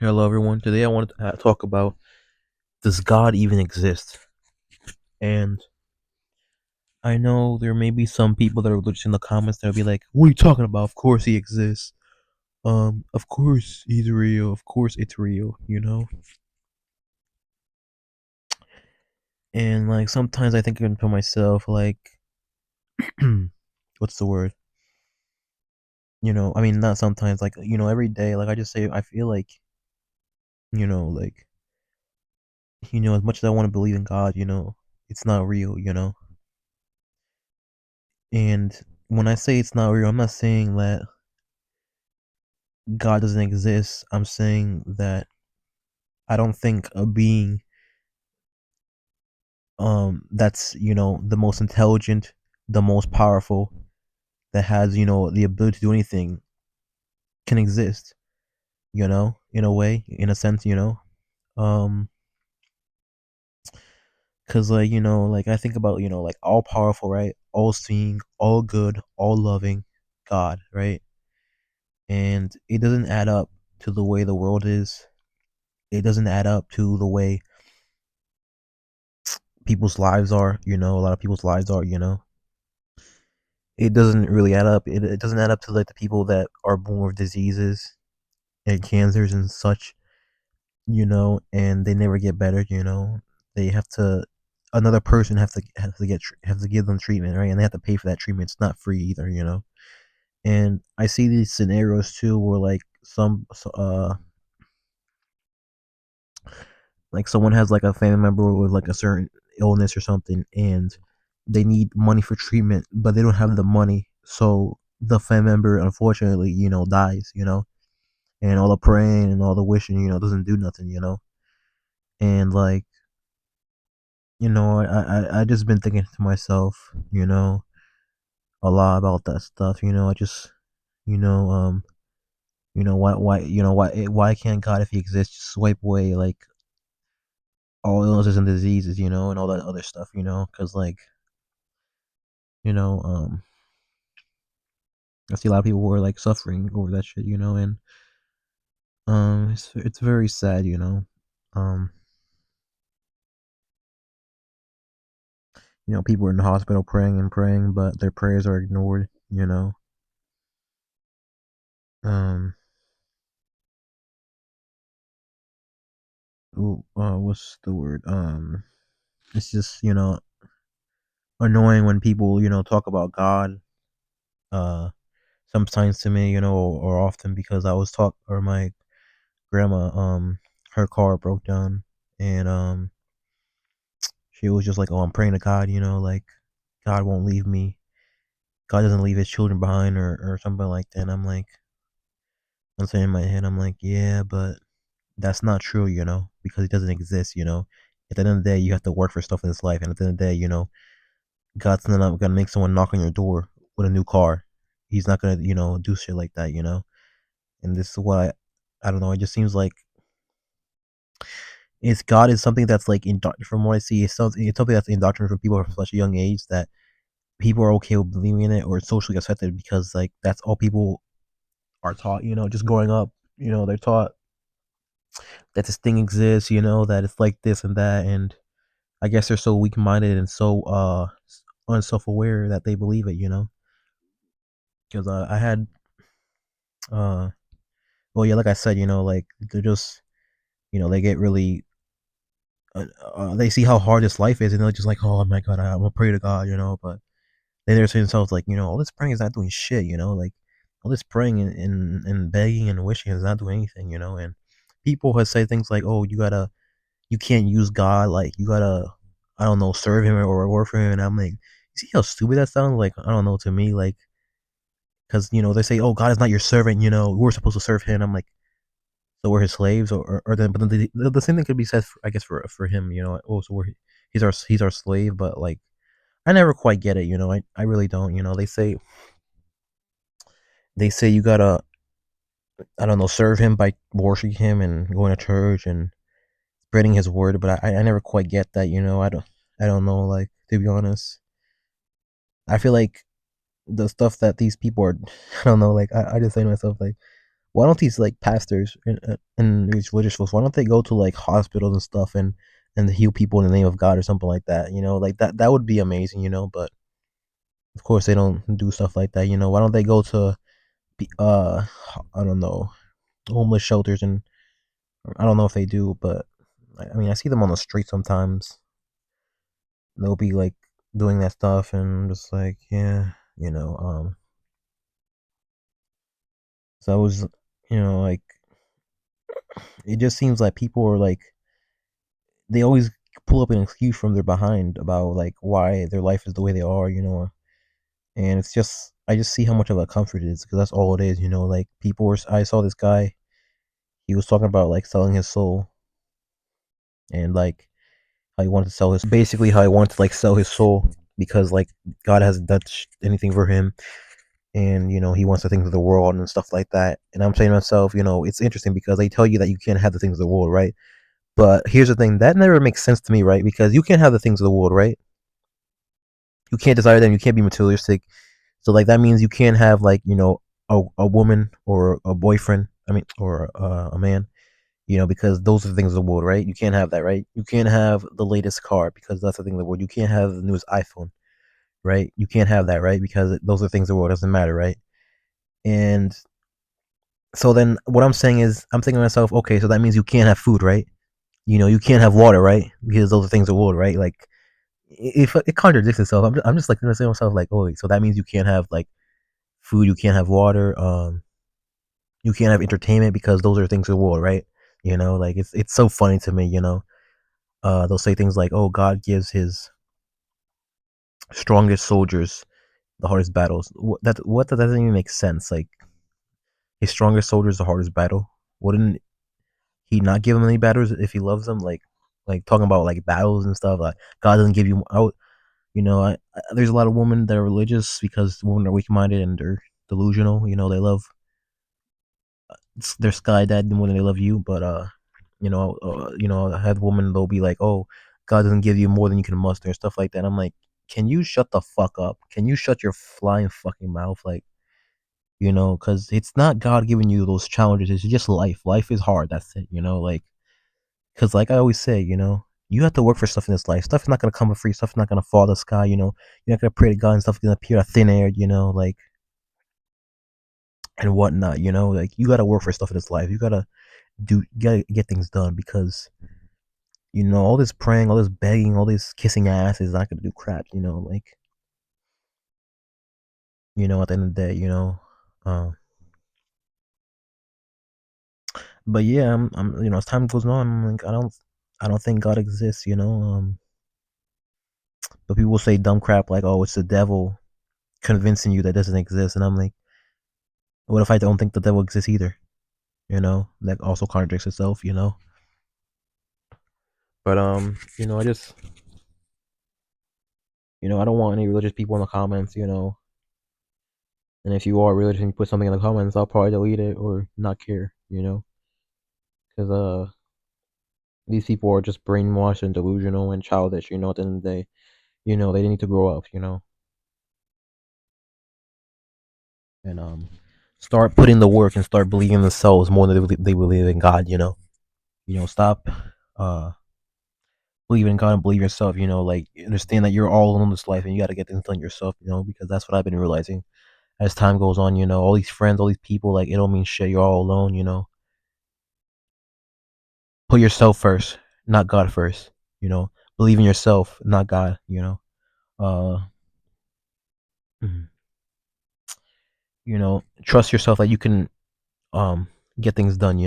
Hello, everyone. Today I want to talk about, does God even exist? And I know there may be some people that are just in the comments that'll be like, "What are you talking about? Of course he exists. Of course he's real. Of course it's real." And like sometimes I think to myself, like, what's the word? I mean, not sometimes. Like, every day. Like I just say, I feel like, like, as much as I want to believe in God, it's not real. And when I say it's not real, I'm not saying that God doesn't exist. I'm saying that I don't think a being that's, the most intelligent, the most powerful, that has, the ability to do anything can exist, in a way, in a sense, Um cuz like, like I think about, like all powerful, right? All seeing, all good, all loving God, right? And it doesn't add up to the way the world is. It doesn't add up to the way people's lives are, a lot of people's lives are, it doesn't really add up. It doesn't add up to like the people that are born with diseases and cancers and such, and they never get better. They have to another person have to give them treatment, right? And they have to pay for that treatment. It's not free either, And I see these scenarios too, where like someone has like a family member with like a certain illness or something, and they need money for treatment, but they don't have the money, so the family member unfortunately, dies, and all the praying and all the wishing, doesn't do nothing, and like, I just been thinking to myself, a lot about that stuff, I just, you know, um, why can't God, if He exists, just swipe away like all illnesses and diseases, and all that other stuff, because like, you know, um, I see a lot of people who are like suffering over that shit, and it's very sad, um, people are in the hospital praying and praying, but their prayers are ignored, um, what's the word? It's just annoying when people talk about God, uh, sometimes to me, or often, because I was taught, or my grandma, her car broke down, and she was just like, "Oh, I'm praying to God, like God won't leave me. God doesn't leave His children behind, or something like that." And I'm saying in my head, I'm like, yeah, but that's not true, because it doesn't exist, At the end of the day, you have to work for stuff in this life, and at the end of the day, God's not gonna make someone knock on your door with a new car. He's not gonna, do shit like that, And this is why I don't know. It just seems like it's God is something that's like from what I see, it's something that's indoctrinated for people from such a young age that people are okay with believing in it, or it's socially accepted, because like that's all people are taught. Just growing up, they're taught that this thing exists. That it's like this and that, and I guess they're so weak minded and so unself aware that they believe it. Because I had uh well, yeah, like I said, like they're just, they get really they see how hard this life is, and they're just like, oh my God, I'm gonna pray to God, but then they're saying themselves like, all this praying is not doing shit, like all this praying and begging and wishing is not doing anything, and people have said things like, oh, you can't use God, like you gotta, I don't know, serve him or work for him, and I'm like, you see how stupid that sounds? Like, I don't know, to me, like, because they say, oh, God is not your servant, we're supposed to serve him. I'm like, so we're his slaves, or then, but then the same thing could be said, I guess, for him, oh, so he's our slave, but like, I never quite get it, I really don't, they say you gotta, I don't know, serve him by worshiping him and going to church and spreading his word, but I never quite get that, I don't know, like, to be honest, I feel like the stuff that these people are, I don't know, like, I just say to myself, like, why don't these like pastors and these religious folks, why don't they go to like hospitals and stuff and heal people in the name of God or something like that? Like that would be amazing. But of course they don't do stuff like that. Why don't they go to I don't know, homeless shelters, and I don't know if they do, but I mean I see them on the street sometimes. They'll be like doing that stuff, and I'm just like, yeah, so I was, like, it just seems like people are like, they always pull up an excuse from their behind about like why their life is the way they are. And it's just, I just see how much of a comfort it is, because that's all it is. Like, I saw this guy, he was talking about like selling his soul, and like how he wanted to sell his, basically how he wanted to like sell his soul because like God hasn't done anything for him, and he wants the things of the world and stuff like that. And I'm saying to myself, it's interesting because they tell you that you can't have the things of the world, right? But here's the thing, that never makes sense to me, right? Because you can't have the things of the world, right? You can't desire them, you can't be materialistic. So like that means you can't have like, a woman or a boyfriend, I mean, or a man, because those are the things of the world, right? You can't have that, right? You can't have the latest car because that's the thing of the world. You can't have the newest iPhone, right? You can't have that, right? Because those are things of the world. It doesn't matter, right? And so then what I'm saying is, I'm thinking to myself, okay, so that means you can't have food, right? You can't have water, right? Because those are things of water, right? Like, if it contradicts itself, I'm just like saying to myself, like, oh, wait, so that means you can't have like food, you can't have water, you can't have entertainment because those are things of water, right? Like it's so funny to me, they'll say things like, oh, God gives his strongest soldiers the hardest battles. That doesn't even make sense. Like, his strongest soldiers the hardest battle. Wouldn't he not give them any battles if he loves them? Like talking about like battles and stuff. Like, God doesn't give you out. There's a lot of women that are religious because women are weak minded and they're delusional. They love their sky dad more than they love you. But I had women, they'll be like, oh, God doesn't give you more than you can muster and stuff like that. I'm like, can you shut the fuck up? Can you shut your flying fucking mouth? Like, because it's not God giving you those challenges. It's just life. Life is hard. That's it. Like, because like I always say, you have to work for stuff in this life. Stuff is not gonna come for free. Stuff is not gonna fall out of the sky. You're not gonna pray to God and stuff is gonna appear out of thin air. Like, and whatnot. Like, you gotta work for stuff in this life. You gotta get things done, because all this praying, all this begging, all this kissing ass is not gonna do crap. Like, at the end of the day. Uh, but yeah, as time goes on, I'm like, I don't think God exists. But people say dumb crap like, oh, it's the devil convincing you that doesn't exist, and I'm like, what if I don't think the devil exists either? That also contradicts itself. But I just, I don't want any religious people in the comments. And if you are religious and you put something in the comments, I'll probably delete it or not care. Because these people are just brainwashed and delusional and childish. At the end of the day, they need to grow up. And start putting the work and start believing in themselves more than they believe in God. Stop uh believing in God and believe yourself. Like, understand that you're all alone in this life and you got to get things done yourself. Because that's what I've been realizing as time goes on. All these friends, all these people, like, it don't mean shit. You're all alone. Put yourself first, not God first. Believe in yourself, not God. Uh, mhm. Trust yourself that you can um get things done.